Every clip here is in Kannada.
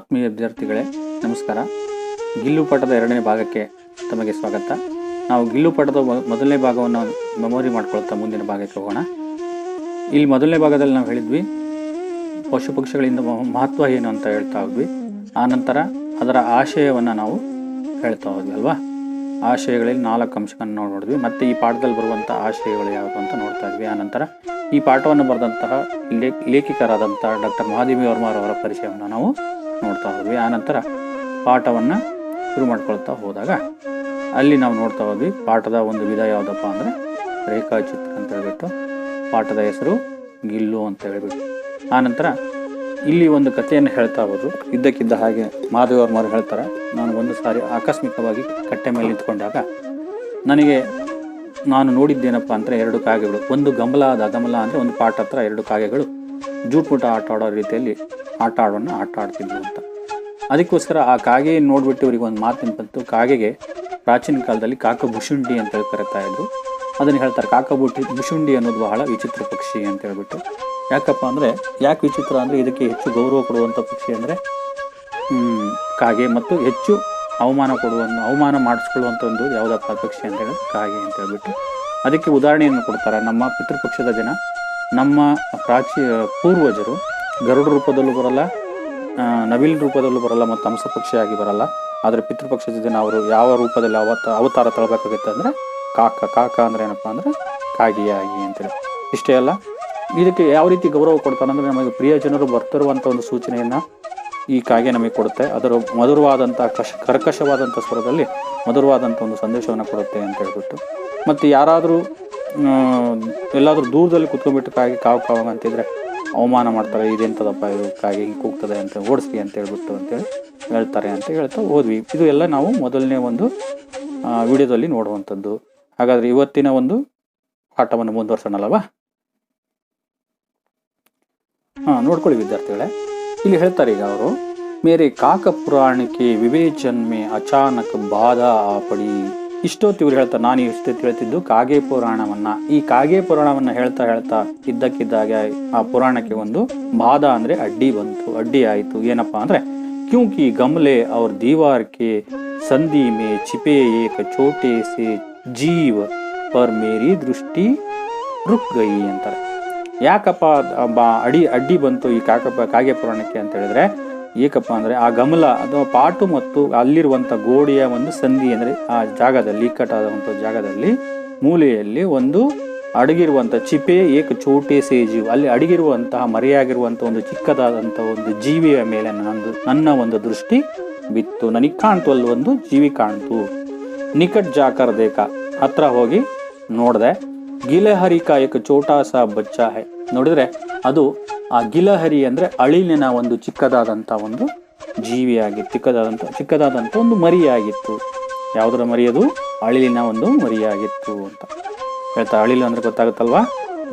ಆತ್ಮೀಯ ವಿದ್ಯಾರ್ಥಿಗಳೇ ನಮಸ್ಕಾರ. ಗಿಲ್ಲು ಪಾಠದ ಎರಡನೇ ಭಾಗಕ್ಕೆ ತಮಗೆ ಸ್ವಾಗತ. ನಾವು ಗಿಲ್ಲು ಪಾಠದ ಮೊದಲನೇ ಭಾಗವನ್ನು ಮೆಮೊರಿ ಮಾಡ್ಕೊಳ್ತಾ ಮುಂದಿನ ಭಾಗಕ್ಕೆ ಹೋಗೋಣ. ಇಲ್ಲಿ ಮೊದಲನೇ ಭಾಗದಲ್ಲಿ ನಾವು ಹೇಳಿದ್ವಿ ಪಶು ಪಕ್ಷಿಗಳಿಂದ ಮಹತ್ವ ಏನು ಅಂತ ಹೇಳ್ತಾ ಹೋದ್ವಿ. ಆ ನಂತರ ಅದರ ಆಶಯವನ್ನು ನಾವು ಹೇಳ್ತಾ ಹೋದ್ವಿ ಅಲ್ವಾ. ಆಶಯಗಳಲ್ಲಿ 4 ಅಂಶಗಳನ್ನು ನೋಡಿದ್ವಿ. ಮತ್ತು ಈ ಪಾಠದಲ್ಲಿ ಬರುವಂಥ ಆಶಯಗಳು ಯಾವುದು ಅಂತ ನೋಡ್ತಾ ಇದ್ವಿ. ಆನಂತರ ಈ ಪಾಠವನ್ನು ಬರೆದಂತಹ ಲೇಖಕರಾದಂಥ ಡಾಕ್ಟರ್ ಮಹಾದೇವಿ ವರ್ಮಾರವರ ಪರಿಚಯವನ್ನು ನಾವು ನೋಡ್ತಾ ಹೋದ್ವಿ. ಆನಂತರ ಪಾಠವನ್ನು ಶುರು ಮಾಡ್ಕೊಳ್ತಾ ಹೋದಾಗ ಅಲ್ಲಿ ನಾವು ನೋಡ್ತಾ ಹೋದ್ವಿ ಪಾಠದ ಒಂದು ವಿಧ ಯಾವುದಪ್ಪ ಅಂದರೆ ರೇಖಾಚಿತ್ರ ಅಂತ ಹೇಳ್ಬಿಟ್ಟು, ಪಾಠದ ಹೆಸರು ಗಿಲ್ಲು ಅಂತ ಹೇಳ್ಬಿಟ್ಟು. ಆನಂತರ ಇಲ್ಲಿ ಒಂದು ಕಥೆಯನ್ನು ಹೇಳ್ತಾ ಹೋದ್ರು. ಇದ್ದಕ್ಕಿದ್ದ ಹಾಗೆ ಮಹಾದೇವಿ ವರ್ಮರು ಹೇಳ್ತಾರೆ, ನಾನು ಒಂದು ಸಾರಿ ಆಕಸ್ಮಿಕವಾಗಿ ಕಟ್ಟೆ ಮೇಲೆ ನಿಂತ್ಕೊಂಡಾಗ ನಾನು ನೋಡಿದ್ದೇನಪ್ಪ ಅಂದರೆ 2 ಕಾಗೆಗಳು. ಒಂದು ಗಮಲ ಅಂದರೆ ಒಂದು ಪಾಠ ಹತ್ರ 2 ಕಾಗೆಗಳು ಜೂಟ್ಮುಟ ಆಟ ಆಡೋ ರೀತಿಯಲ್ಲಿ ಆಟ ಆಡ್ತಿದ್ವು ಅಂತ. ಅದಕ್ಕೋಸ್ಕರ ಆ ಕಾಗೆ ನೋಡ್ಬಿಟ್ಟು ಇವರಿಗೆ ಒಂದು ಮಾತಿನ ಬಂತು. ಕಾಗೆಗೆ ಪ್ರಾಚೀನ ಕಾಲದಲ್ಲಿ ಕಾಕಭುಷುಂಡಿ ಅಂತ ಹೇಳಿ ಕರಿತಾ ಇದ್ರು. ಅದನ್ನು ಹೇಳ್ತಾರೆ ಕಾಕಭುಷುಂಡಿ ಅನ್ನೋದು ಬಹಳ ವಿಚಿತ್ರ ಪಕ್ಷಿ ಅಂತ ಹೇಳ್ಬಿಟ್ಟು. ಯಾಕಪ್ಪ ಅಂದರೆ ಯಾಕೆ ವಿಚಿತ್ರ ಅಂದರೆ ಇದಕ್ಕೆ ಹೆಚ್ಚು ಗೌರವ ಕೊಡುವಂಥ ಪಕ್ಷಿ ಅಂದರೆ ಕಾಗೆ, ಮತ್ತು ಹೆಚ್ಚು ಅವಮಾನ ಮಾಡಿಸ್ಕೊಳ್ಳುವಂಥ ಒಂದು ಯಾವುದಪ್ಪ ಪಕ್ಷಿ ಅಂತ ಹೇಳಿದ್ರೆ ಕಾಗೆ ಅಂತ ಹೇಳ್ಬಿಟ್ಟು. ಅದಕ್ಕೆ ಉದಾಹರಣೆಯನ್ನು ಕೊಡ್ತಾರೆ. ನಮ್ಮ ಪಿತೃಪಕ್ಷದ ದಿನ ನಮ್ಮ ಪೂರ್ವಜರು ಗರುಡ ರೂಪದಲ್ಲೂ ಬರಲ್ಲ, ನವಿಲ್ ರೂಪದಲ್ಲೂ ಬರಲ್ಲ, ಮತ್ತು ಹಂಸ ಪಕ್ಷಿಯಾಗಿ ಬರಲ್ಲ. ಆದರೆ ಪಿತೃಪಕ್ಷದ ದಿನ ಅವರು ಯಾವ ರೂಪದಲ್ಲಿ ಅವತಾರ ತಗೊಳ್ಬೇಕಾಗುತ್ತೆ ಅಂದರೆ ಕಾಕ ಅಂದರೆ ಏನಪ್ಪ ಅಂದರೆ ಕಾಗಿಯಾಗಿ ಅಂತೇಳಿ. ಇಷ್ಟೇ ಅಲ್ಲ, ಇದಕ್ಕೆ ಯಾವ ರೀತಿ ಗೌರವ ಕೊಡ್ತಾರೆ ಅಂದರೆ ನಮಗೆ ಪ್ರಿಯ ಜನರು ಬರ್ತಿರುವಂಥ ಒಂದು ಸೂಚನೆಯನ್ನು ಈ ಕಾಗೆ ನಮಗೆ ಕೊಡುತ್ತೆ. ಅದರ ಮಧುರವಾದಂಥ ಕರ್ಕಶವಾದಂಥ ಸ್ವರದಲ್ಲಿ ಮಧುರವಾದಂಥ ಒಂದು ಸಂದೇಶವನ್ನು ಕೊಡುತ್ತೆ ಅಂತ ಹೇಳ್ಬಿಟ್ಟು. ಮತ್ತು ಯಾರಾದರೂ ಎಲ್ಲಾದರೂ ದೂರದಲ್ಲಿ ಕುತ್ಕೊಂಡ್ಬಿಟ್ಟು ಕಾಗೆ ಕಾವು ಅಂತಿದ್ರೆ ಅವಮಾನ ಮಾಡ್ತಾರೆ. ಇದೆಂಥದಪ್ಪ ಇದು ಕಾಗೆ ಹಿಂಗೆ ಕೂಗ್ತದೆ ಅಂತ ಓಡಿಸಿ ಅಂತ ಹೇಳ್ಬಿಟ್ಟು ಅಂತೇಳಿ ಹೇಳ್ತಾರೆ ಅಂತ ಹೇಳ್ತಾ ಹೋದ್ವಿ. ಇದು ಎಲ್ಲ ನಾವು ಮೊದಲನೇ ಒಂದು ವಿಡಿಯೋದಲ್ಲಿ ನೋಡುವಂಥದ್ದು. ಹಾಗಾದರೆ ಇವತ್ತಿನ ಒಂದು ಪಾಠವನ್ನು ಮುಂದುವರ್ಸೋಣಲ್ಲವಾ? ನೋಡ್ಕೊಳ್ಳಿ ವಿದ್ಯಾರ್ಥಿಗಳೇ. ಇಲ್ಲಿ ಹೇಳ್ತಾರೆ ಈಗ ಅವರು, ಮೇರೆ ಕಾಕ ಪುರಾಣಕ್ಕೆ ವಿವೇಚನ್ ಮೇ ಅಚಾನಕ್ ಬಾಧಾ ಪಡಿ. ಇಷ್ಟೊತ್ತು ಇವ್ರು ಹೇಳ್ತಾರೆ, ನಾನು ಇಷ್ಟೊತ್ತು ಹೇಳ್ತಿದ್ದು ಕಾಗೆ ಪುರಾಣವನ್ನ. ಈ ಕಾಗೆ ಪುರಾಣವನ್ನ ಹೇಳ್ತಾ ಇದ್ದಕ್ಕಿದ್ದಾಗೆ ಆ ಪುರಾಣಕ್ಕೆ ಒಂದು ಬಾಧಾ ಅಂದ್ರೆ ಅಡ್ಡಿ ಆಯಿತು. ಏನಪ್ಪಾ ಅಂದ್ರೆ ಕ್ಯೂಂಕಿ ಗಮಲೆ ಅವ್ರ ದೀವಾರ್ಕೆ ಸಂಧಿ ಮೇ ಚಿಪೆ ಏಕ ಚೋಟೆ ಸೆ ಜೀವ ಪರ್ ಮೇರಿ ದೃಷ್ಟಿ ರುಕ್ ಗೈ ಅಂತಾರೆ. ಯಾಕಪ್ಪ ಅಡ್ಡಿ ಬಂತು ಈ ಕಾಗೆ ಪುರಾಣಕ್ಕೆ ಅಂತ ಹೇಳಿದ್ರೆ, ಏಕಪ್ಪ ಅಂದರೆ ಆ ಗಮಲ ಅಥವಾ ಪಾಟು ಮತ್ತು ಅಲ್ಲಿರುವಂಥ ಗೋಡೆಯ ಒಂದು ಸಂಧಿ ಅಂದರೆ ಆ ಜಾಗದಲ್ಲಿ ಇಕ್ಕಟ್ಟಾದಂಥ ಜಾಗದಲ್ಲಿ ಮೂಲೆಯಲ್ಲಿ ಒಂದು ಅಡಗಿರುವಂಥ ಚಿಪೆ ಏಕ ಚೋಟೆ ಸೇಜೀವ್, ಅಲ್ಲಿ ಅಡಗಿರುವಂತಹ ಮರೆಯಾಗಿರುವಂಥ ಒಂದು ಚಿಕ್ಕದಾದಂಥ ಒಂದು ಜೀವಿಯ ಮೇಲೆ ನನ್ನ ಒಂದು ದೃಷ್ಟಿ ಬಿತ್ತು. ನನಗೆ ಕಾಣ್ತು, ಅಲ್ಲಿ ಒಂದು ಜೀವಿ ಕಾಣ್ತು. ನಿಕಟ್ ಜಾಕರ್ ದೇಕ, ಹತ್ರ ಹೋಗಿ ನೋಡಿದೆ. ಗಿಲಹರಿ ಕಾ ಏಕ ಚೋಟಾ ಸಾ ಬಚ್ಚಾ ಹೈ. ನೋಡಿದ್ರೆ ಅದು ಆ ಗಿಲಹರಿ ಅಂದ್ರೆ ಅಳಿಲಿನ ಒಂದು ಚಿಕ್ಕದಾದಂಥ ಒಂದು ಜೀವಿಯಾಗಿತ್ತು, ಚಿಕ್ಕದಾದಂಥ ಒಂದು ಮರಿಯಾಗಿತ್ತು. ಯಾವುದರ ಮರಿಯದು? ಅಳಿಲಿನ ಒಂದು ಮರಿಯಾಗಿತ್ತು ಅಂತ ಹೇಳ್ತಾ. ಅಳಿಲು ಅಂದ್ರೆ ಗೊತ್ತಾಗುತ್ತಲ್ವಾ?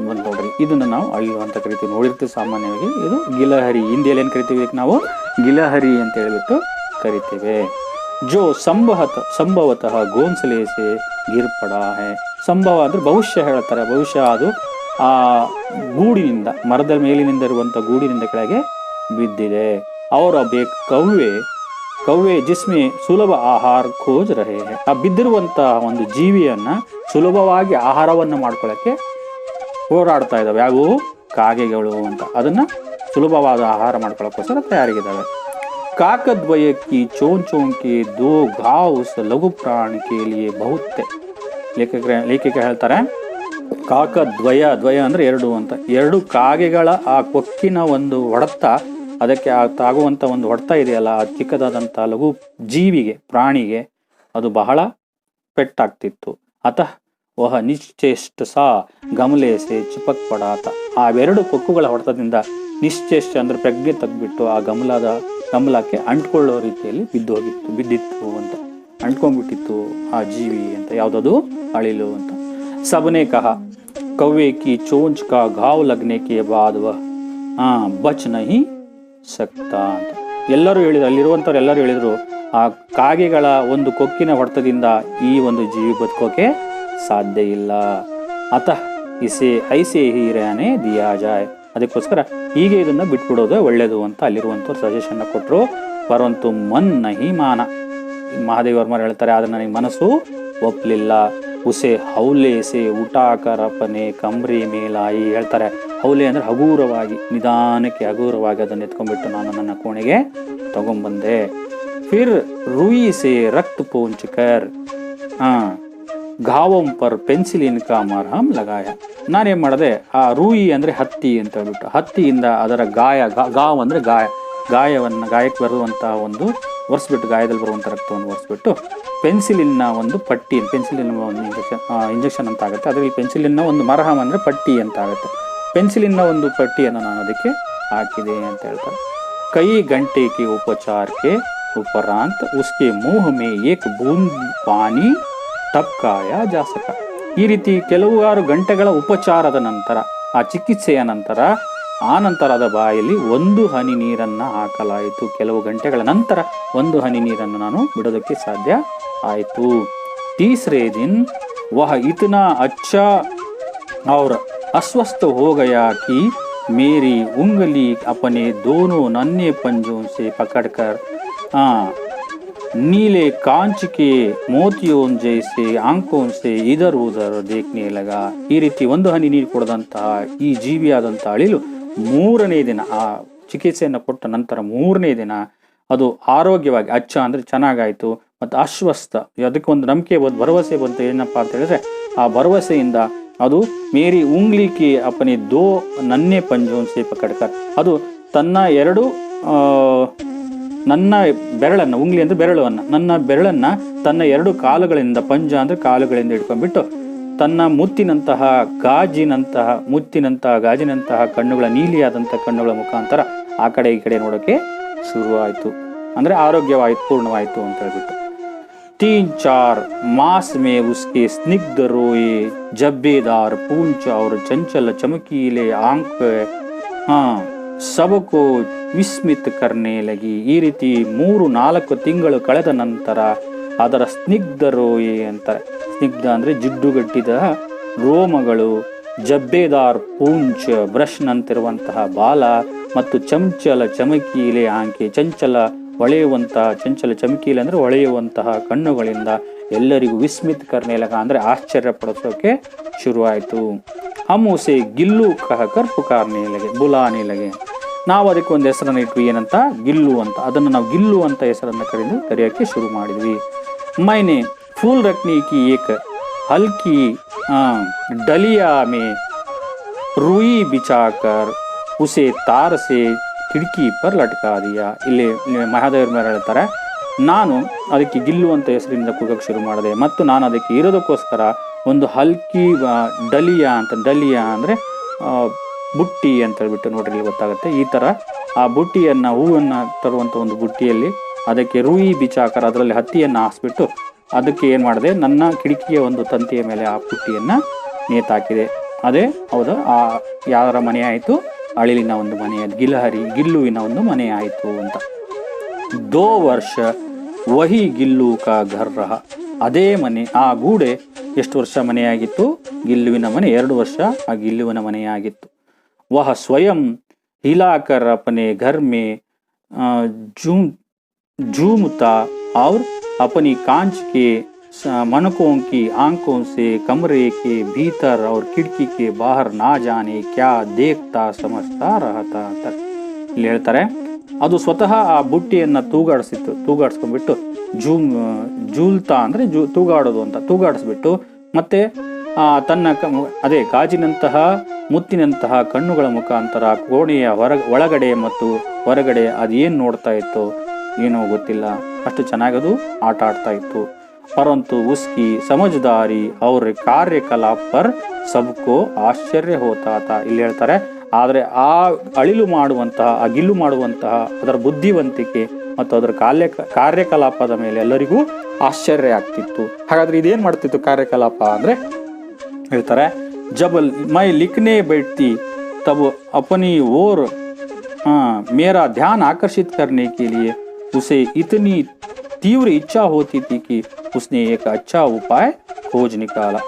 ಬಂದು ನೋಡ್ರಿ, ಇದನ್ನು ನಾವು ಅಳಿಲು ಅಂತ ಕರಿತೀವಿ, ನೋಡಿರ್ತೀವಿ ಸಾಮಾನ್ಯವಾಗಿ. ಇದು ಗಿಲಹರಿ, ಹಿಂದಿಯಲ್ಲಿ ಏನು ಕರಿತೀವಿ ನಾವು? ಗಿಲಹರಿ ಅಂತ ಹೇಳ್ಬಿಟ್ಟು ಕರಿತೇವೆ. ಜೋ ಸಂಭವತಃ ಗೋನ್ಸಲೆ ಸೆ ಗಿರ್ ಪಡಾ ಹೈ. ಸಂಭವ ಅಂದ್ರೆ ಭವಿಷ್ಯ ಹೇಳ್ತಾರೆ. ಭವಿಷ್ಯ ಅದು ಆ ಗೂಡಿನಿಂದ, ಮರದ ಮೇಲಿನಿಂದ ಇರುವಂಥ ಗೂಡಿನಿಂದ ಕೆಳಗೆ ಬಿದ್ದಿದೆ. ಅವರ ಕವ್ವೆ ಜಿಸ್ಮೆ ಸುಲಭ ಆಹಾರ ಖೋಜ್ ರಹೆ ಹೈ. ಆ ಬಿದ್ದಿರುವಂಥ ಒಂದು ಜೀವಿಯನ್ನ ಸುಲಭವಾಗಿ ಆಹಾರವನ್ನು ಮಾಡ್ಕೊಳ್ಳೋಕ್ಕೆ ಹೋರಾಡ್ತಾ ಇದ್ದಾವೆ. ಯಾವುವು? ಕಾಗೆಗಳು ಅಂತ. ಅದನ್ನ ಸುಲಭವಾದ ಆಹಾರ ಮಾಡ್ಕೊಳ್ಳೋಕ್ಕೋಸ್ಕರ ತಯಾರಿಗಿದ್ದಾವೆ. ಕಾಕದ್ವಯಕ್ಕಿ ಚೋಂಚೋಂಕೆ ದೋ ಘಾವ್ಸ್ ಲಘು ಪ್ರಾಣಿಕೆ ಲಿಯೇ ಬಹುತ್ತೆ. ಲೇಖಕ ಹೇಳ್ತಾರೆ, ಕಾಕದ್ವಯ ಅಂದ್ರೆ 2 ಅಂತ. 2 ಕಾಗೆಗಳ ಆ ಕೊಕ್ಕಿನ ಒಂದು ಹೊಡೆತ, ಅದಕ್ಕೆ ತಾಗುವಂಥ ಒಂದು ಹೊಡೆತ ಇದೆಯಲ್ಲ, ಆ ಚಿಕ್ಕದಾದಂಥ ಲಘು ಜೀವಿಗೆ, ಪ್ರಾಣಿಗೆ ಅದು ಬಹಳ ಪೆಟ್ಟಾಗ್ತಿತ್ತು. ಅತಃ ವಹ ನಿಶ್ಚೇಷ್ಟ ಸಾ ಗಮಲೆ ಸೆ ಚಿಪಕ್ ಪಡಾತ. ಆ 2 ಕೊಕ್ಕುಗಳ ಹೊಡೆತದಿಂದ ನಿಶ್ಚೇಷ್ಟ ಅಂದ್ರೆ ಪ್ರಜ್ಞೆ ತೆಗ್ಬಿಟ್ಟು ಆ ಗಮಲಕ್ಕೆ ಅಂಟ್ಕೊಳ್ಳೋ ರೀತಿಯಲ್ಲಿ ಬಿದ್ದಿತ್ತು ಅಂತ, ಅಂಟ್ಕೊಂಡ್ಬಿಟ್ಟಿತ್ತು ಆ ಜೀವಿ ಅಂತ. ಯಾವುದದು? ಅಳಿಲು ಅಂತ. ಸಬನೆ ಕಹ ಕವ್ವೆ ಕಿ ಚೋಂಚ್ ಕಾ ಘಾವ್ ಲಗ್ನೆ ಕೆ ಬಾದ್ ವಹ ಬಚ್ ನಹಿ ಸಕ್ತಾ ಅಂತ ಎಲ್ಲರೂ ಹೇಳಿದ್ರು. ಅಲ್ಲಿರುವಂಥವ್ರು ಎಲ್ಲರೂ ಹೇಳಿದ್ರು, ಆ ಕಾಗೆಗಳ ಒಂದು ಕೊಕ್ಕಿನ ಹೊಡೆತದಿಂದ ಈ ಒಂದು ಜೀವಿ ಬದುಕೋಕೆ ಸಾಧ್ಯ ಇಲ್ಲ. ಅತಃ ಇಸೆ ಐಸೆ ಹಿ ರೆಹನೆ ದಿಯಾ ಜಾಯ್. ಅದಕ್ಕೋಸ್ಕರ ಹೀಗೆ ಇದನ್ನ ಬಿಟ್ಬಿಡೋದು ಒಳ್ಳೇದು ಅಂತ ಅಲ್ಲಿರುವಂಥವ್ರು ಸಜೆಷನ್ ಕೊಟ್ಟರು. ಪರಂತು ಮನ್ ನಹಿ ಮಾನ. ಮಹಾದೇವ ವರ್ಮರು ಹೇಳ್ತಾರೆ, ಆದ್ರೆ ನನಗೆ ಮನಸ್ಸು ಒಪ್ಪಲಿಲ್ಲ. ಉಸೆ ಹೌಲೆ ಸೆ ಊಟಾಕರ್ ಅಪನೆ ಕಮ್ರಿ ಮೇಲಾಯಿ. ಹೇಳ್ತಾರೆ ಹೌಲೆ ಅಂದ್ರೆ ಹಗೂರವಾಗಿ, ನಿಧಾನಕ್ಕೆ ಹಗೂರವಾಗಿ ಅದನ್ನು ಎತ್ಕೊಂಡ್ಬಿಟ್ಟು ನಾನು ನನ್ನ ಕೋಣೆಗೆ ತಗೊಂಡ್ಬಂದೆ. ಫಿರ್ ರೂಯಿ ಸೆ ರಕ್ತ ಪೋಂಚಕರ್ ಘಾವಂ ಪರ್ ಪೆನ್ಸಿಲಿನ್ ಕಾ ಮರ್ಹಮ್ ಲಗಾಯ. ನಾನೇನ್ ಮಾಡಿದೆ, ಆ ರೂಯಿ ಅಂದ್ರೆ ಹತ್ತಿ ಅಂತ ಹೇಳ್ಬಿಟ್ಟು, ಹತ್ತಿಯಿಂದ ಅದರ ಗಾವ್ ಅಂದ್ರೆ ಗಾಯಕ್ಕೆ ಬರುವಂತಹ ಒಂದು ಒರೆಸ್ಬಿಟ್ಟು, ಗಾಯದಲ್ಲಿ ಬರುವಂಥ ರಕ್ತವನ್ನು ಒರೆಸ್ಬಿಟ್ಟು, ಪೆನ್ಸಿಲಿನ ಒಂದು ಪಟ್ಟಿ, ಪೆನ್ಸಿಲಿನ ಒಂದು ಇಂಜೆಕ್ಷನ್ ಅಂತ ಆಗುತ್ತೆ, ಅದರಲ್ಲಿ ಪೆನ್ಸಿಲಿನ ಒಂದು ಮರಹಮ್ ಅಂದರೆ ಪಟ್ಟಿ ಅಂತ ಆಗುತ್ತೆ, ಪೆನ್ಸಿಲಿನ ಒಂದು ಪಟ್ಟಿಯನ್ನು ನಾನು ಅದಕ್ಕೆ ಹಾಕಿದೆ ಅಂತ ಹೇಳ್ತಾರೆ. ಕೈ ಗಂಟೆ ಕೆ ಉಪಚಾರಕ್ಕೆ ಉಪರಾಂತ್ ಉಸ್ಕೆ ಮೂಹ್ ಮೇ ಏಕ್ ಬೂಂದ್ ಪಾನಿ ಟಪ್ಕಾಯ ಜಾಸಕ. ಈ ರೀತಿ ಕೆಲವಾರು ಗಂಟೆಗಳ ಉಪಚಾರದ ನಂತರ, ಆ ಚಿಕಿತ್ಸೆಯ ನಂತರ, ಆ ನಂತರದ ಬಾಯಲ್ಲಿ ಒಂದು ಹನಿ ನೀರನ್ನು ಹಾಕಲಾಯಿತು. ಕೆಲವು ಗಂಟೆಗಳ ನಂತರ ಒಂದು ಹನಿ ನೀರನ್ನು ನಾನು ಬಿಡೋದಕ್ಕೆ ಸಾಧ್ಯ ಆಯಿತು. ತೀಸರೆ ದಿನ್ ವಹ ಇತನಾ ಅಚ್ಚಾ और अस्वस्थ हो गया कि मेरी उंगली अपने दोनों नन्हे पंजों से पकड़कर नीले कांच के मोतियों जैसे आंखों से इधर उधर देखने लगा. ಈ ರೀತಿ ಒಂದು ಹನಿ ನೀರು ಕೊಡದಂತಹ ಈ ಜೀವಿಯಾದಂಥ ಅಳಿಲು 3ನೇ ದಿನ, ಆ ಚಿಕಿತ್ಸೆಯನ್ನು ಕೊಟ್ಟ ನಂತರ 3ನೇ ದಿನ ಅದು ಆರೋಗ್ಯವಾಗಿ, ಅಚ್ಚ ಅಂದರೆ ಚೆನ್ನಾಗಾಯಿತು, ಮತ್ತು ಅಶ್ವಸ್ಥ, ಅದಕ್ಕೆ ಒಂದು ನಂಬಿಕೆ ಭರವಸೆ ಬಂತು. ಏನಪ್ಪ ಅಂತ ಹೇಳಿದ್ರೆ, ಆ ಭರವಸೆಯಿಂದ ಅದು ಮೇರಿ ಉಂಗ್ಲಿಕ್ಕೆ ಅಪನೆ ದೋ ನನ್ನೆ ಪಂಜೋನ್ ಸೇ ಪಕಡ್ಕರ್, ಅದು ತನ್ನ ನನ್ನ ಬೆರಳನ್ನು, ಉಂಗ್ಲಿ ಅಂದರೆ ಬೆರಳನ್ನು, ನನ್ನ ಬೆರಳನ್ನು ತನ್ನ 2 ಕಾಲುಗಳಿಂದ, ಪಂಜ ಅಂದರೆ ಕಾಲುಗಳಿಂದ ಇಟ್ಕೊಂಡ್ಬಿಟ್ಟು, ತನ್ನ ಮುತ್ತಿನಂತಹ ಗಾಜಿನಂತಹ ಕಣ್ಣುಗಳ, ನೀಲಿಯಾದಂಥ ಕಣ್ಣುಗಳ ಮುಖಾಂತರ ಆ ಕಡೆ ಈ ಕಡೆ ನೋಡೋಕೆ ಶುರುವಾಯಿತು. ಅಂದರೆ ಆರೋಗ್ಯವಾಯಿತು, ಪೂರ್ಣವಾಯಿತು ಅಂತ ಹೇಳ್ಬಿಟ್ಟು. 3-4 मास में उसके स्निग्ध रोए, जब्बेदार पूंछ और चंचल चमकीले आंख सबको ವಿಸ್ಮಿತ್ ಕರ್ನೆ ಲಗಿ. ಈ ರೀತಿ 3-4 ತಿಂಗಳು ಕಳೆದ ನಂತರ ಅದರ ಸ್ನಿಗ್ಧ ರೋಯೆ ಅಂತಾರೆ. ಸ್ನಿಗ್ಧ ಅಂದರೆ ಜಿಡ್ಡುಗಟ್ಟಿದ ರೋಮಗಳು, ಜಬ್ಬೇದಾರ್ ಪೂಂಚ್ ಬ್ರಷ್ ನಂತಿರುವಂತಹ ಬಾಲ, ಮತ್ತು ಚಂಚಲ ಚಮಕೀಲೆ ಆಂಕೆ, ಚಂಚಲ ಚಮಕೀಲೆ ಅಂದರೆ ಹೊಳೆಯುವಂತಹ ಕಣ್ಣುಗಳಿಂದ ಎಲ್ಲರಿಗೂ ವಿಸ್ಮಿತ್ ಕರ್ನೇಲಗ ಅಂದರೆ ಆಶ್ಚರ್ಯ ಪಡಿಸೋಕೆ ಶುರುವಾಯಿತು. ಹಮ್ಮೂಸೆ ಗಿಲ್ಲು ಕಹಕರ್ ಪುಕಾರ್ನೇ ಲಗೆ, ಬುಲಾನೇ ಲಗೆ. ನಾವು ಅದಕ್ಕೆ ಒಂದು ಹೆಸರನ್ನು ಇಟ್ವಿ, ಏನಂತ, ಗಿಲ್ಲು ಅಂತ. ಅದನ್ನು ನಾವು ಗಿಲ್ಲು ಅಂತ ಹೆಸರನ್ನು ಕರೆಯೋಕ್ಕೆ ಶುರು ಮಾಡಿದ್ವಿ. ಮೈನೆ ಫೂಲ್ ರಕ್ನಿ ಕಿ ಏಕ್ ಹಲ್ಕಿ ಡಲಿಯಾ ಮೇ ರೂಯಿ ಬಿಚಾಕರ್ ಉಸೆ ತಾರ್ ಸೆ ಕಿಟಕಿ ಪರ್ ಲಟ್ಕಾ ದಿಯಾ. ಇಲ್ಲಿ ಮಹಾದೇವ್ರ ಮೇಲೆ ಹೇಳ್ತಾರೆ, ನಾನು ಅದಕ್ಕೆ ಗಿಲ್ಲು ಅಂತ ಹೆಸರಿಂದ ಕೂಗಕ್ಕೆ ಶುರು ಮಾಡಿದೆ, ಮತ್ತು ನಾನು ಅದಕ್ಕೆ ಇರೋದಕ್ಕೋಸ್ಕರ ಒಂದು ಹಲ್ಕಿ ಡಲಿಯಾ ಅಂದರೆ ಬುಟ್ಟಿ ಅಂತ ಹೇಳ್ಬಿಟ್ಟು, ನೋಡ್ರಿ ಗೊತ್ತಾಗುತ್ತೆ. ಈ ಥರ ಆ ಬುಟ್ಟಿಯನ್ನು, ಹೂವನ್ನು ತರುವಂಥ ಒಂದು ಬುಟ್ಟಿಯಲ್ಲಿ ಅದಕ್ಕೆ ರೂಯಿ ಬಿಚಾಕರ್, ಅದರಲ್ಲಿ ಹತ್ತಿಯನ್ನು ಹಾಸ್ಬಿಟ್ಟು ಅದಕ್ಕೆ ಏನು ಮಾಡಿದೆ, ನನ್ನ ಕಿಟಕಿಯ ಒಂದು ತಂತಿಯ ಮೇಲೆ ಆ ಬುಟ್ಟಿಯನ್ನು ನೇತಾಕಿದೆ. ಅದೇ ಹೌದು, ಆ ಯಾರ ಮನೆ ಆಯಿತು, ಅಳಿಲಿನ ಒಂದು ಮನೆ, ಗಿಲ್ಲುವಿನ ಒಂದು ಮನೆ ಆಯಿತು ಅಂತ. 2 ವರ್ಷ ವಹಿ ಗಿಲ್ಲು ಕಾ ಘರ್ ರಹ. ಅದೇ ಮನೆ, ಆ ಗೂಡೆ ಎಷ್ಟು ವರ್ಷ ಮನೆಯಾಗಿತ್ತು, ಗಿಲ್ಲುವಿನ ಮನೆ 2 ವರ್ಷ ಆ ಗಿಲ್ಲುವಿನ ಮನೆಯಾಗಿತ್ತು. ವಹ ಸ್ವಯಂ ಹಿಲಾಕರ್ ಅಪನೆ ಘರ್ ಮೇ झूमता और अपनी कांच के मनकों की आंखों से कमरे के भीतर और खिड़की के बाहर ना जाने क्या देखता समझता रहता ಅಂತ ಇಲ್ಲಿ ಹೇಳ್ತಾರೆ. ಅದು ಸ್ವತಃ ಆ ಬುಟ್ಟಿಯನ್ನು ತೂಗಾಡಿಸ್ಕೊಂಡ್ಬಿಟ್ಟು, ಜೂಲ್ತಾ ಅಂದರೆ ತೂಗಾಡೋದು ಅಂತ, ತೂಗಾಡಿಸ್ಬಿಟ್ಟು ಮತ್ತೆ ತನ್ನ ಅದೇ ಗಾಜಿನಂತಹ ಮುತ್ತಿನಂತಹ ಕಣ್ಣುಗಳ ಮುಖಾಂತರ ಕೋಣೆಯ ಒಳಗಡೆ ಮತ್ತು ಹೊರಗಡೆ ಅದೇನು ನೋಡ್ತಾ ಇತ್ತು ಏನೋ ಗೊತ್ತಿಲ್ಲ, ಅಷ್ಟು ಚೆನ್ನಾಗದು ಆಟ ಆಡ್ತಾ ಇತ್ತು. ಪರಂತು ಉಸ್ಕಿ ಸಮಜ್ದಾರಿ ಅವ್ರ ಕಾರ್ಯಕಲಾಪ ಪರ್ ಸಬ್ಕೋ ಆಶ್ಚರ್ಯ ಹೋತಾತ. ಇಲ್ಲಿ ಹೇಳ್ತಾರೆ, ಆದರೆ ಆ ಅಳಿಲು ಮಾಡುವಂತಹ, ಆ ಗಿಲ್ಲು ಮಾಡುವಂತಹ ಅದರ ಬುದ್ಧಿವಂತಿಕೆ ಮತ್ತು ಅದರ ಕಾರ್ಯಕಲಾಪದ ಮೇಲೆ ಎಲ್ಲರಿಗೂ ಆಶ್ಚರ್ಯ ಆಗ್ತಿತ್ತು. ಹಾಗಾದ್ರೆ ಇದೇನು ಮಾಡ್ತಿತ್ತು ಕಾರ್ಯಕಲಾಪ ಅಂದರೆ ಹೇಳ್ತಾರೆ, जब मैं लिखने बैठती तब अपनी ओर मेरा ध्यान आकर्षित करने के लिए उसे इतनी तीव्र इच्छा होती थी कि उसने एक अच्छा उपाय खोज निकाला.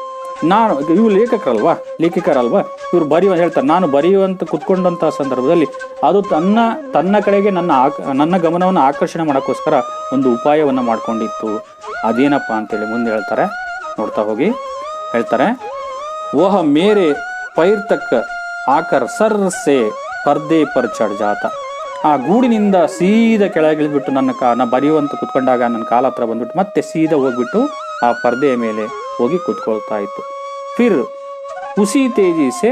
ನಾನು ಇವು ಲೇಖಕರಲ್ವಾ ಇವ್ರು ಹೇಳ್ತಾರೆ, ನಾನು ಬರೆಯುವಂತ ಕುತ್ಕೊಂಡಂತಹ ಸಂದರ್ಭದಲ್ಲಿ ಅದು ತನ್ನ ಕಡೆಗೆ ನನ್ನ ಗಮನವನ್ನು ಆಕರ್ಷಣೆ ಮಾಡೋಕ್ಕೋಸ್ಕರ ಒಂದು ಉಪಾಯವನ್ನು ಮಾಡ್ಕೊಂಡಿತ್ತು. ಅದೇನಪ್ಪ ಅಂತೇಳಿ ಮುಂದೆ ಹೇಳ್ತಾರೆ, ನೋಡ್ತಾ ಹೋಗಿ. ಹೇಳ್ತಾರೆ, ವಹ ಮೇರೆ ಪೈರ್ ತಕ್ ಆಕರ್ ಸರ್ ಸೆ ಪರ್ದೆ ಪರ್ ಚढ़ ಜಾತ. ಆ ಗೂಡಿನಿಂದ ಸೀದಾ ಕೆಳಗಿಳಿದ್ಬಿಟ್ಟು ನಾ ಬರೆಯುವಂತ ಕುತ್ಕೊಂಡಾಗ ನನ್ನ ಕಾಲ ಹತ್ರ ಬಂದ್ಬಿಟ್ಟು ಮತ್ತೆ ಸೀದಾ ಹೋಗ್ಬಿಟ್ಟು ಆ ಪರ್ದೆಯ ಮೇಲೆ ಹೋಗಿ ಕುತ್ಕೊಳ್ತಾ ಇತ್ತು. ಫಿರ್ ಉಸಿ ತೇಜಿ ಸೆ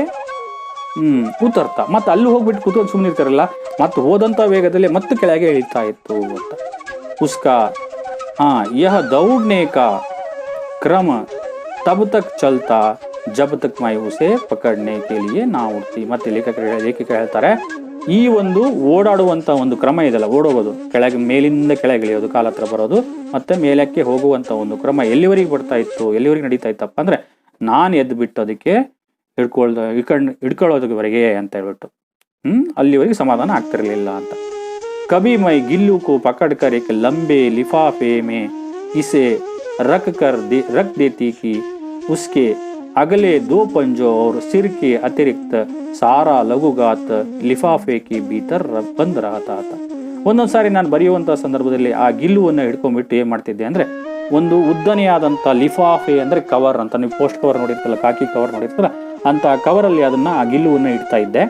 ಉತ್ತರ್ತಾ, ಮತ್ತೆ ಅಲ್ಲಿ ಹೋಗ್ಬಿಟ್ಟು ಕುತ್ಕೊಂಡು ಸುಮ್ಮನೆ ಇರ್ತಾರಲ್ಲ, ಮತ್ತೆ ಹೋದಂತ ವೇಗದಲ್ಲಿ ಮತ್ತೆ ಕೆಳಗೆ ಇಳಿತಾ ಇತ್ತು ಅಂತ. ಉಸ್ಕಾ ಯಹ ದೌಡ್ನೆ ಕಾ ಕ್ರಮ ತಬ್ ತಕ್ ಚಲ್ತಾ ಜಬ್ ತಕ್ ಮೈ ಉಸೆ ಪಕಡ್ನೆ ಕೆ ಲಿಯೆ ನಾ ಉಡ್ತಿ. ಮತ್ತೆ ಲೇಖಕ ಹೇಳ್ತಾರೆ, ಈ ಒಂದು ಓಡಾಡುವಂತ ಒಂದು ಕ್ರಮ ಇದೆಲ್ಲ, ಓಡೋಗೋದು, ಮೇಲಿಂದ ಕೆಳಗೆ ಇಳಿಯೋದು, ಕಾಲ ಹತ್ರ ಬರೋದು, ಮತ್ತೆ ಮೇಲಕ್ಕೆ ಹೋಗುವಂತ ಒಂದು ಕ್ರಮ ಎಲ್ಲಿವರೆಗೆ ಎಲ್ಲಿವರೆಗೆ ನಡೀತಾ ಇತ್ತಪ್ಪ ಅಂದ್ರೆ, ನಾನು ಎದ್ದು ಬಿಟ್ಟು ಅದಕ್ಕೆ ಹಿಡ್ಕೊಳ್ಳೋದವರೆಗೆ ಅಂತ ಹೇಳ್ಬಿಟ್ಟು ಅಲ್ಲಿವರೆಗೆ ಸಮಾಧಾನ ಆಗ್ತಿರ್ಲಿಲ್ಲ ಅಂತ. ಕಬಿ ಮೈ ಗಿಲ್ಲು ಕೋ ಪಕಡ್ ಕರ್ ಏಕ್ ಲಂಬೆ ಲಿಫಾಫೆ ಮೇ ಇಸೆ ರಕ್ ದೇತಿ ಕಿ ಉಸ್ಕೆ अगले 2 पंजों और सिर के अतिरिक्त सारा लघुगात लिफाफे की भीतर बंद रहता था. ಒಂದೊಂದ್ಸಾರಿ ನಾನು ಬರೆಯುವಂತಹ ಸಂದರ್ಭದಲ್ಲಿ ಆ ಗಿಲ್ಲುವನ್ನು ಹಿಡ್ಕೊಂಡ್ಬಿಟ್ಟು ಏನ್ ಮಾಡ್ತಿದ್ದೆ ಅಂದ್ರೆ, ಒಂದು ಉದ್ದನೆಯಾದಂತ ಲಿಫಾಫೆ ಅಂದ್ರೆ ಕವರ್ ಅಂತ, ನೀವು ಪೋಸ್ಟ್ ಕವರ್ ನೋಡಿರ್ತಲ್ಲ, ಕಾಕಿ ಕವರ್ ನೋಡಿರ್ತಲ್ಲ, ಅಂತ ಕವರ್ ಅಲ್ಲಿ ಆ ಗಿಲ್ಲುವನ್ನು ಇಡ್ತಾ ಇದ್ದೆ.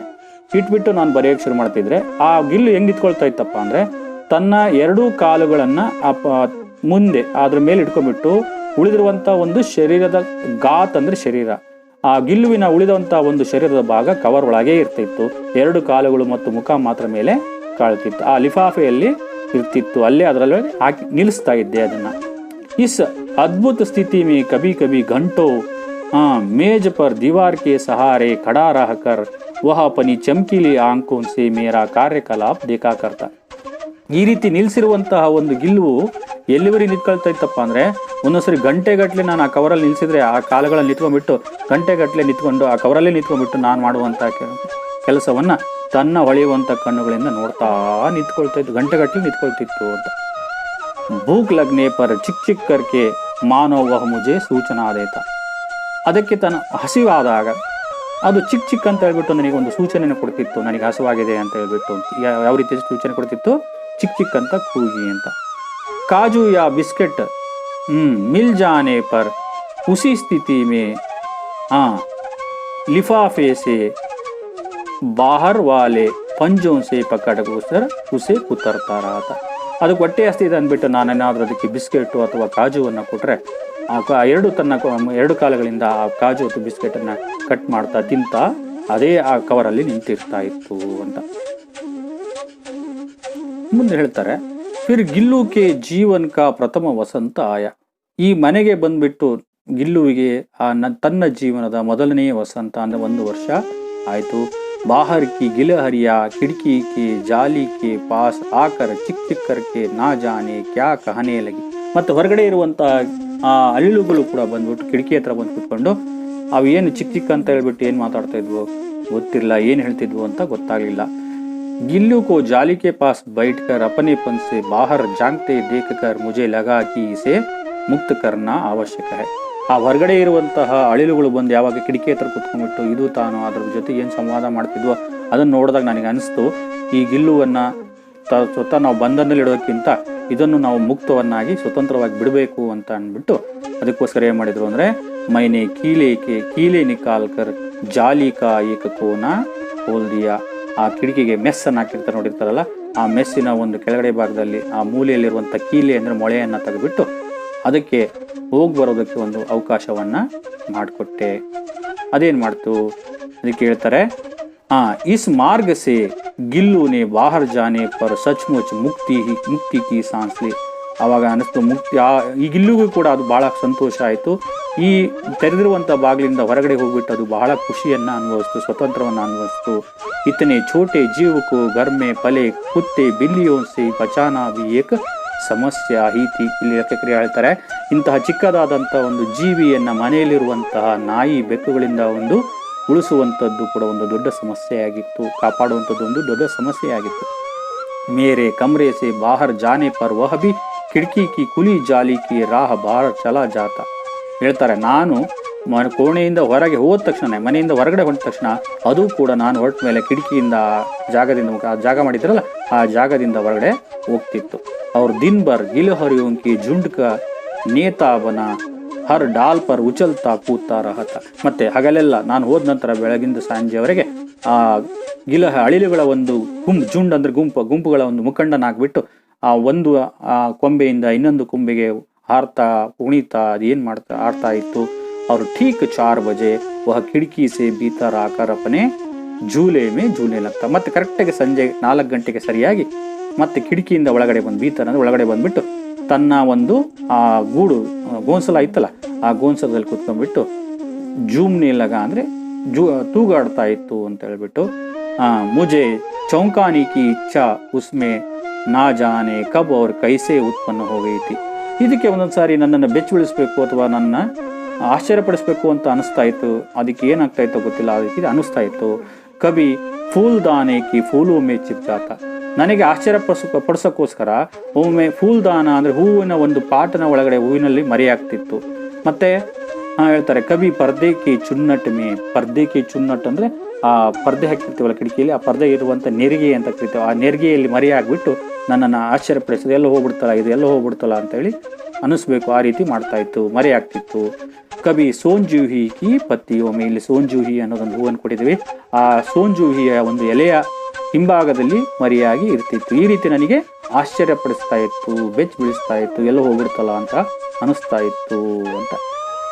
ಇಟ್ಬಿಟ್ಟು ನಾನು ಬರೆಯೋಕೆ ಶುರು ಮಾಡ್ತಿದ್ರೆ, ಆ ಗಿಲ್ಲು ಹೆಂಗ್ ಇಟ್ಕೊಳ್ತಾ ಇತ್ತಪ್ಪ ಅಂದ್ರೆ, ತನ್ನ 2 ಕಾಲುಗಳನ್ನ ಮುಂದೆ ಅದ್ರ ಮೇಲೆ ಇಟ್ಕೊಂಡ್ಬಿಟ್ಟು ಉಳಿದಿರುವಂತ ಒಂದು ಶರೀರದ ಗಾತ್ ಅಂದ್ರೆ ಶರೀರ, ಆ ಗಿಲ್ಲುವಿನ ಉಳಿದಂತ ಒಂದು ಶರೀರದ ಭಾಗ ಕವರ್ ಒಳಗೆ ಇರ್ತಿತ್ತು. 2 ಕಾಲುಗಳು ಮತ್ತು ಮುಖ ಮಾತ್ರ ಮೇಲೆ ಕಾಳ್ತಿತ್ತು. ಆ ಲಿಫಾಫೆಯಲ್ಲಿ ಇರ್ತಿತ್ತು, ಅಲ್ಲೇ ಅದರಲ್ಲಿ ಹಾಕಿ ನಿಲ್ಲಿಸ್ತಾ ಇದ್ದೆ ಅದನ್ನ. ಇಸ್ ಅದ್ಭುತ ಸ್ಥಿತಿ ಮೇ ಕಭಿ ಕಭಿ घंटों मेज पर दीवार के सहारे खड़ा रहकर वह अपनी चमकीली आंखों से मेरा कार्यकलाप देखा करता. ಈ ರೀತಿ ನಿಲ್ಸಿರುವಂತಹ ಒಂದು ಗಿಲ್ಲು ಎಲ್ಲಿವರೆಗೆ ನಿಂತ್ಕೊಳ್ತಾ ಇತ್ತಪ್ಪ ಅಂದ್ರೆ, ಒಂದೊಂದ್ಸರಿ ಗಂಟೆಗಟ್ಟಲೆ ನಾನು ಆ ಕವರಲ್ಲಿ ನಿಲ್ಸಿದ್ರೆ, ಆ ಕಾಲಗಳಲ್ಲಿ ನಿಂತ್ಕೊಂಡ್ಬಿಟ್ಟು ಗಂಟೆಗಟ್ಟಲೆ ನಿಂತ್ಕೊಂಡು ಆ ಕವರಲ್ಲೇ ನಿಂತ್ಕೊಂಡ್ಬಿಟ್ಟು ನಾನು ಮಾಡುವಂತ ಕೆಲಸವನ್ನ ತನ್ನ ಹೊಳೆಯುವಂತ ಕಣ್ಣುಗಳಿಂದ ನೋಡ್ತಾ ಗಂಟೆಗಟ್ಟಲೆ ನಿಂತ್ಕೊಳ್ತಿತ್ತು ಅಂತ. ಭೂಕ್ ಲಗ್ನೆ ಪರ್ ಚಿಕ್ ಚಿಕ್ ಕರ್ಕೆ ಮಾನೋ ವಹ ಮುಜೆ ಸೂಚನಾ ದೇತ. ಅದಕ್ಕೆ ತನ್ನ ಹಸಿವಾದಾಗ ಅದು ಚಿಕ್ ಚಿಕ್ ಅಂತ ಹೇಳ್ಬಿಟ್ಟು ನನಗೆ ಒಂದು ಸೂಚನೆ ಕೊಡ್ತಿತ್ತು, ನನಗೆ ಹಸಿವಾಗಿದೆ ಅಂತ ಹೇಳ್ಬಿಟ್ಟು. ಯಾವ ರೀತಿ ಸೂಚನೆ ಕೊಡ್ತಿತ್ತು? ಚಿಕ್ ಚಿಕ್ ಅಂತ ಕೂಗಿ ಅಂತ. ಕಾಜು ಯಾ ಬಿಸ್ಕೆಟ್ ಮಿಲ್ ಜಾನೆ ಪರ್ ಉಸಿ ಸ್ಥಿತಿ ಮೇ लिफाफे से बाहर वाले पंजों से पकड़कर उसे कुतरता रहा था. ಅದಕ್ಕೆ ಹೊಟ್ಟೆ ಹಸ್ತಿದೆ ಅಂದ್ಬಿಟ್ಟು ನಾನೇನಾದ್ರೂ ಅದಕ್ಕೆ ಬಿಸ್ಕೆಟ್ ಅಥವಾ ಕಾಜುವನ್ನು ಕೊಟ್ರೆ, ತನ್ನ 2 ಕಾಲಗಳಿಂದ ಆ ಕಾಜು ಅಥವಾ ಬಿಸ್ಕೆಟ್ ಅನ್ನ ಕಟ್ ಮಾಡ್ತಾ ತಿಂತಾ ಅದೇ ಆ ಕವರಲ್ಲಿ ನಿಂತಿರ್ತಾ ಇತ್ತು ಅಂತ. ಮುಂದೆ ಹೇಳ್ತಾರೆ, ಫಿರ್ ಗಿಲ್ಲು ಕೆ ಜೀವನ್ ಕಾ ಪ್ರಥಮ ವಸಂತ ಆಯ. ಈ ಮನೆಗೆ ಬಂದ್ಬಿಟ್ಟು ಗಿಲ್ಲುವಿಗೆ ತನ್ನ ಜೀವನದ ಮೊದಲನೆಯ ವಸಂತ ಅಂದ್ರೆ 1 ವರ್ಷ ಆಯ್ತು. ಬಾಹರ್ ಕಿ ಗಿಲಹರಿಯ ಖಿಡ್ಕಿ ಕೆ ಜಾಲಿ ಕೆ ಪಾಸ್ ಆಕರ್ ಚಿಕ್ ಚಿಕ್ ಕರ್ಕೆ ನಾ ಜಾನೆ ಕ್ಯಾ ಕಹನೆ ಲಗಿ. ಮತ್ತೆ ಹೊರಗಡೆ ಇರುವಂತಹ ಆ ಅಳಿಲುಗಳು ಕೂಡ ಬಂದ್ಬಿಟ್ಟು ಕಿಟಕಿ ಹತ್ರ ಬಂದು ಕೂತ್ಕೊಂಡು ಅವು ಏನು ಚಿಕ್ ಚಿಕ್ ಅಂತ ಹೇಳ್ಬಿಟ್ಟು ಏನ್ ಮಾತಾಡ್ತಾ ಇದ್ವು ಗೊತ್ತಿಲ್ಲ, ಏನ್ ಹೇಳ್ತಿದ್ವು ಅಂತ ಗೊತ್ತಾಗ್ಲಿಲ್ಲ. गिल्लू को जाली के पास बैठकर अपनेपन से बाहर झांकते देखकर मुझे लगा कि इसे मुक्त करना आवश्यक है. ಆ ಹೊರಗಡೆ ಇರುವಂತಹ ಅಳಿಲುಗಳು ಬಂದು ಯಾವಾಗ ಕಿಟಕಿ ಹತ್ರ ಕುತ್ಕೊಂಡ್ಬಿಟ್ಟು ಇದು ತಾನು ಅದ್ರ ಜೊತೆ ಏನು ಸಂವಾದ ಮಾಡ್ತಿದ್ವೋ ಅದನ್ನ ನೋಡಿದಾಗ ನನಗೆ ಅನಿಸ್ತು, ಈ ಗಿಲ್ಲುವನ್ನ ಸ್ವತಃ ನಾವು ಬಂಧನದಲ್ಲಿ ಇಡೋದಕ್ಕಿಂತ ಇದನ್ನು ನಾವು ಮುಕ್ತವನ್ನಾಗಿ ಸ್ವತಂತ್ರವಾಗಿ ಬಿಡಬೇಕು ಅಂತ ಅಂದ್ಬಿಟ್ಟು ಅದಕ್ಕೋಸ್ಕರ ಏನ್ ಮಾಡಿದ್ರು ಅಂದ್ರೆ, ಮೈನೆ ಕೀಲೆ ನಿಕಾಲ್ಕರ್ ಜಾಲಿ ಕಾ ಏಕ ಕೋನ ಹೋಲ್ ದಿಯಾ. ಆ ಕಿಟಕಿಗೆ ಮೆಸ್ ಅನ್ನು ಹಾಕಿರ್ತಾರೆ ನೋಡಿರ್ತಾರಲ್ಲ, ಆ ಮೆಸ್ಸಿನ ಒಂದು ಕೆಳಗಡೆ ಭಾಗದಲ್ಲಿ ಆ ಮೂಲೆಯಲ್ಲಿರುವಂಥ ಕೀಲೆ ಅಂದ್ರೆ ಮೊಳೆಯನ್ನ ತೆಗೆದುಬಿಟ್ಟು ಅದಕ್ಕೆ ಹೋಗಿ ಬರೋದಕ್ಕೆ ಒಂದು ಅವಕಾಶವನ್ನ ಮಾಡಿಕೊಟ್ಟೆ. ಅದೇನ್ ಮಾಡ್ತು ಅದಕ್ಕೆ ಹೇಳ್ತಾರೆ, ಇಸ್ ಮಾರ್ಗ ಸೆ ಗಿಲ್ಲು ನೆ ಬಾಹರ್ ಜಾನೆ ಪರ್ ಸಚ್ಮುಚ್ ಮುಕ್ತಿ ಕಿ ಸಾನ್ಸ್ ಲಿ. ಅವಾಗ ಅನಿಸ್ತು ಈ ಗಿಲ್ಲುಗೂ ಕೂಡ ಅದು ಬಹಳ ಸಂತೋಷ ಆಯಿತು. ಈ ತೆರೆದಿರುವಂಥ ಬಾಗಿಲಿಂದ ಹೊರಗಡೆ ಹೋಗ್ಬಿಟ್ಟು ಅದು ಬಹಳ ಖುಷಿಯನ್ನ ಅನುಭವಿಸ್ತು, ಸ್ವತಂತ್ರವನ್ನು ಅನುಭವಿಸ್ತು. ಇತನೆ ಛೋಟೆ ಜೀವಕ್ಕೂ ಗರ್ಮೆ ಪಲೆ ಕುತ್ತೆ ಬಿಲ್ಲಿಯೋ ಸೆ ಬಚಾನಾ ಭಿ ಏಕ ಸಮಸ್ಯೆ ಹೀತಿ. ಇಲ್ಲಿ ಲೆಕ್ಕಕ್ರಿಯೆ ಹೇಳ್ತಾರೆ, ಇಂತಹ ಚಿಕ್ಕದಾದಂಥ ಒಂದು ಜೀವಿಯನ್ನ ಮನೆಯಲ್ಲಿರುವಂತಹ ನಾಯಿ ಬೆಕ್ಕುಗಳಿಂದ ಒಂದು ಉಳಿಸುವಂಥದ್ದು ಕೂಡ ಒಂದು ದೊಡ್ಡ ಸಮಸ್ಯೆಯಾಗಿತ್ತು, ಕಾಪಾಡುವಂಥದ್ದು ಒಂದು ದೊಡ್ಡ ಸಮಸ್ಯೆಯಾಗಿತ್ತು. ಮೇರೆ ಕಮ್ರೆ ಸೆ ಬಾಹರ್ ಜಾನೆ ಪರ್ ವಹ ಭಿ ಕಿಟಕಿ ಕಿ ಕುಲಿ ಜಾಲಿ ಕಿ ರಾಹ ಬಾಹರ್ ಚಲಾ ಜಾತ. ಹೇಳ್ತಾರೆ, ನಾನು ಕೋಣೆಯಿಂದ ಹೊರಗೆ ಹೋದ ತಕ್ಷಣ, ಮನೆಯಿಂದ ಹೊರಗಡೆ ಹೊಂಟ ತಕ್ಷಣ ಅದು ಕೂಡ ನಾನು ಹೊರಟ ಮೇಲೆ ಕಿಟಕಿಯಿಂದ ಜಾಗದಿಂದ ಜಾಗ ಮಾಡಿದ್ರಲ್ಲ ಆ ಜಾಗದಿಂದ ಹೊರಗಡೆ ಹೋಗ್ತಿತ್ತು. ಅವ್ರು ದಿನ್ ಭರ್ ಗಿಲಹರಿಯೋं की झुंड का नेता बना ಹರ್ ಡಾಲ್ ಪರ್ ಉಚಲ್ತಾ ಕೂತಾ ರಹತ. ಮತ್ತೆ ಹಗಲೆಲ್ಲ ನಾನು ಹೋದ ನಂತರ ಬೆಳಗಿಂದ ಸಂಜೆವರೆಗೆ ಆ ಅಳಿಲುಗಳ ಒಂದು ಜುಂಡ್ ಅಂದ್ರೆ ಗುಂಪುಗಳ ಒಂದು ಮುಖಂಡನಾಗ್ಬಿಟ್ಟು ಆ ಒಂದು ಕೊಂಬೆಯಿಂದ ಇನ್ನೊಂದು ಕೊಂಬೆಗೆ ಹಾರ್ತಾ ಕುಣಿತಾ ಅದೇನ್ ಆಡ್ತಾ ಇತ್ತು. ಅವರು ಠೀಕ್ 4 ಬಜೆ ವಹ ಕಿಟಕಿ ಸೆ ಭೀತರ ಆಕರ್ ಅಪನೆ ಜೂಲೆ ಮೇ ಜೂಲೆ ಲಗ್ತಾ. ಮತ್ತೆ ಕರೆಕ್ಟಾಗಿ ಸಂಜೆ 4 ಗಂಟೆಗೆ ಸರಿಯಾಗಿ ಮತ್ತೆ ಕಿಟಕಿಯಿಂದ ಒಳಗಡೆ ಭೀತರ ಅಂದ್ರೆ ಒಳಗಡೆ ಬಂದ್ಬಿಟ್ಟು ತನ್ನ ಒಂದು ಆ ಗೂಡು ಗೋನ್ಸಲ ಇತ್ತಲ್ಲ ಆ ಗೋನ್ಸಲದಲ್ಲಿ ಕುತ್ಕೊಂಡ್ಬಿಟ್ಟು ಜೂಮ್ನೆ ಲಗ ಅಂದ್ರೆ ತೂಗಾಡ್ತಾ ಇತ್ತು ಅಂತ ಹೇಳ್ಬಿಟ್ಟು ಮುಜೆ ಚೌಕಾನಿ ಕಿ ಇಚ್ಛಾ ಉಸ್ಮೆ ನಾ ಜಾನೆ ಕಬ್ ಅವ್ರ ಕೈಸೆ ಉತ್ಪನ್ನ ಹೋಗೈತಿ. ಇದಕ್ಕೆ ಒಂದೊಂದ್ಸಾರಿ ನನ್ನನ್ನು ಬೆಚ್ಚಬಿಳಿಸ್ಬೇಕು ಅಥವಾ ನನ್ನ ಆಶ್ಚರ್ಯಪಡಿಸ್ಬೇಕು ಅಂತ ಅನಿಸ್ತಾ ಇತ್ತು. ಅದಕ್ಕೆ ಏನಾಗ್ತಾ ಇತ್ತೋ ಗೊತ್ತಿಲ್ಲ, ಅದಕ್ಕೆ ಅನಿಸ್ತಾ ಇತ್ತು. ಕಬಿ ಫೂಲ್ ದಾನೆ ಕಿ ಫೂಲು ಮೇ ಚಿಪ್ಜಾತ. ನನಗೆ ಪಡಿಸೋಕ್ಕೋಸ್ಕರ ಒಮ್ಮೆ ಫೂಲ್ ದಾನ ಅಂದ್ರೆ ಹೂವಿನ ಒಂದು ಪಾಟನ ಒಳಗಡೆ ಹೂವಿನಲ್ಲಿ ಮರೆಯಾಗ್ತಿತ್ತು. ಮತ್ತೆ ಹೇಳ್ತಾರೆ ಕಬಿ ಪರ್ದೆಕಿ ಚುನ್ನಟ್ ಮೇ. ಪರ್ದೆಕಿ ಚುನ್ನಟ್ ಅಂದ್ರೆ ಆ ಪರ್ದೆ ಹಾಕಿರ್ತೀವಲ್ಲ ಕಿಟಕಿಯಲ್ಲಿ, ಆ ಪರ್ದೆ ಇರುವಂತ ನೆರಿಗೆ ಅಂತ ಕರಿತೀವಿ. ಆ ನೆರಿಗೆಯಲ್ಲಿ ಮರೆಯಾಗ್ಬಿಟ್ಟು ನನ್ನನ್ನು ಆಶ್ಚರ್ಯಪಡಿಸೋದು, ಎಲ್ಲ ಹೋಗ್ಬಿಡ್ತಲ್ಲ ಅಂತ ಹೇಳಿ ಅನಿಸ್ಬೇಕು. ಆ ರೀತಿ ಮಾಡ್ತಾ ಇತ್ತು, ಮರೆಯಾಗ್ತಿತ್ತು. ಕಬಿ ಸೋಂಜೂಹಿ ಕಿ ಪತ್ತಿ. ಒಮ್ಮೆ ಇಲ್ಲಿ ಸೋಂಜೂಹಿ ಅನ್ನೋದೊಂದು ಹೂವನ್ನು ಕೊಟ್ಟಿದ್ದೀವಿ. ಆ ಸೋಂಜೂಹಿಯ ಒಂದು ಎಲೆಯ ಹಿಂಭಾಗದಲ್ಲಿ ಮರಿಯಾಗಿ ಇರ್ತಿತ್ತು. ಈ ರೀತಿ ನನಗೆ ಆಶ್ಚರ್ಯಪಡಿಸ್ತಾ ಇತ್ತು, ಬೆಚ್ಚ ಬೀಳಿಸ್ತಾ ಇತ್ತು, ಎಲ್ಲ ಹೋಗ್ಬಿಡ್ತಲ್ಲ ಅಂತ ಅನಿಸ್ತಾ ಇತ್ತು ಅಂತ.